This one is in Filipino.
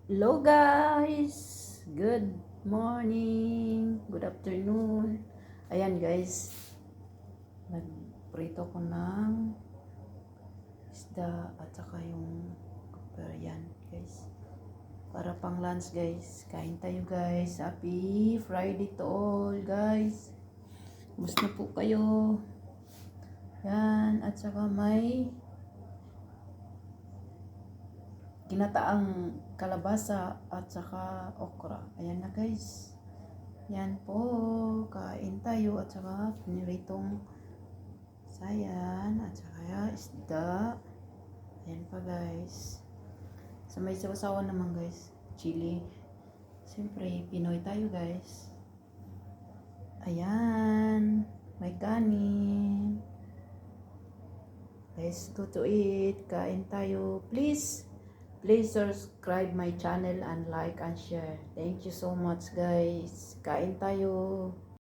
Hello guys! Good morning! Good afternoon! Ayan guys, nagprito ko ng isda at saka yung yan guys. Para pang lunch guys. Kain tayo guys. Happy Friday to all guys. Kumusta po kayo? Yan, at saka may ginataang kalabasa at saka okra. Ayan na guys. Yan po. Kain tayo at saka piniritong sayan at saka isda. Ayan pa guys. Sa may sausawan naman guys. Chili. Siyempre, Pinoy tayo guys. Ayan. May kanin. Let's go to eat. Kain tayo. Please subscribe my channel and like and share. Thank you so much guys. Kain tayo.